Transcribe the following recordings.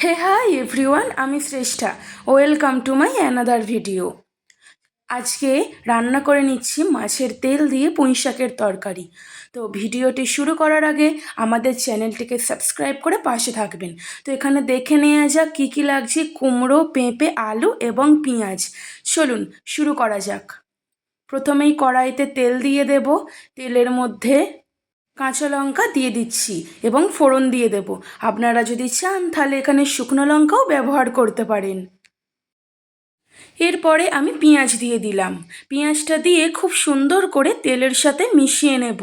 হে hi everyone, আমি Shreshtha. Welcome to my another video. আজকে রান্না করে নিচ্ছি মাছের তেল দিয়ে পুঁই শাকের তরকারি। তো ভিডিওটি শুরু করার আগে আমাদের চ্যানেলটিকে সাবস্ক্রাইব করে পাশে থাকবেন। তো এখানে দেখে নেওয়া যাক কী কী লাগছে: কুমড়ো, পেঁপে, আলু এবং পেঁয়াজ। চলুন শুরু করা যাক। প্রথমেই কড়াইতে তেল দিয়ে দেব। তেলের মধ্যে কাঁচা লঙ্কা দিয়ে দিচ্ছি এবং ফোড়ন দিয়ে দেব। আপনারা যদি চান তাহলে এখানে শুকনো লঙ্কাও ব্যবহার করতে পারেন। এরপরে আমি পেঁয়াজ দিয়ে দিলাম। পেঁয়াজটা দিয়ে খুব সুন্দর করে তেলের সাথে মিশিয়ে নেব।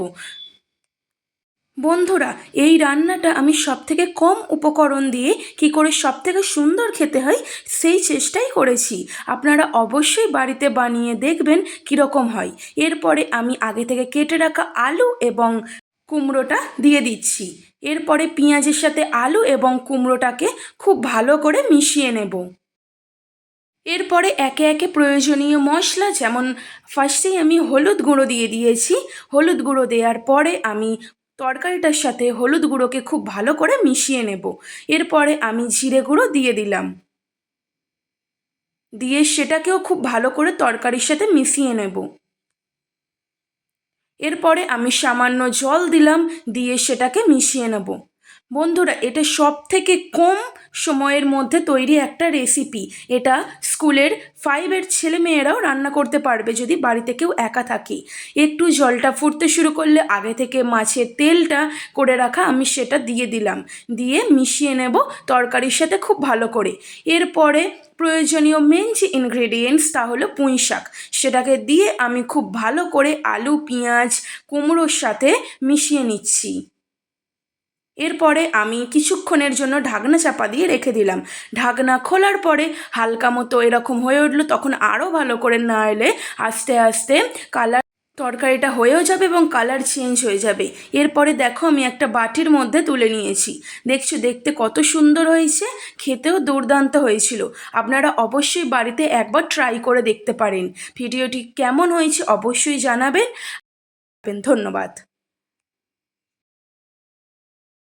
বন্ধুরা, এই রান্নাটা আমি সবথেকে কম উপকরণ দিয়ে কি করে সবথেকে সুন্দর খেতে হয় সেই চেষ্টাই করেছি। আপনারা অবশ্যই বাড়িতে বানিয়ে দেখবেন কীরকম হয়। এরপরে আমি আগে থেকে কেটে রাখা আলু এবং কুমড়োটা দিয়ে দিচ্ছি। এরপরে পেঁয়াজের সাথে আলু এবং কুমড়োটাকে খুব ভালো করে মিশিয়ে নেব। এরপরে একে একে প্রয়োজনীয় মশলা, যেমন ফার্স্টেই আমি হলুদ গুঁড়ো দিয়ে দিয়েছি। হলুদ গুঁড়ো দেওয়ার পরে আমি তরকারিটার সাথে হলুদ গুঁড়োকে খুব ভালো করে মিশিয়ে নেব। এরপরে আমি জিরে গুঁড়ো দিয়ে দিলাম, দিয়ে সেটাকেও খুব ভালো করে তরকারির সাথে মিশিয়ে নেব। এরপরে আমি সামান্য জল দিলাম, দিয়ে সেটাকে মিশিয়ে নেব। বন্ধুরা, এটা সব থেকে কম সময়ের মধ্যে তৈরি একটা রেসিপি। এটা স্কুলের 5-এর ছেলেমেয়েরাও রান্না করতে পারবে যদি বাড়িতে কেউ একা থাকে। একটু জলটা ফুটতে শুরু করলে আগে থেকে মাছের তেলটা করে রাখা আমি সেটা দিয়ে দিলাম, দিয়ে মিশিয়ে নেব তরকারির সাথে খুব ভালো করে। এরপরে প্রয়োজনীয় মেন যে ইনগ্রেডিয়েন্টস তা হলো পুঁই শাক। সেটাকে দিয়ে আমি খুব ভালো করে আলু, পেঁয়াজ, কুমড়োর সাথে মিশিয়ে নিচ্ছি। এরপরে আমি কিছুক্ষণের জন্য ঢাকনা চাপা দিয়ে রেখে দিলাম। ঢাকনা খোলার পরে হালকা মতো এরকম হয়ে উঠলো, তখন আরও ভালো করে নাড়লে আস্তে আস্তে কালার তরকারিটা হয়েও যাবে এবং কালার চেঞ্জ হয়ে যাবে। এরপরে দেখো আমি একটা বাটির মধ্যে তুলে নিয়েছি। দেখছো দেখতে কত সুন্দর হয়েছে, খেতেও দুর্দান্ত হয়েছিল। আপনারা অবশ্যই বাড়িতে একবার ট্রাই করে দেখতে পারেন। ভিডিওটি কেমন হয়েছে অবশ্যই জানাবেন। ধন্যবাদ।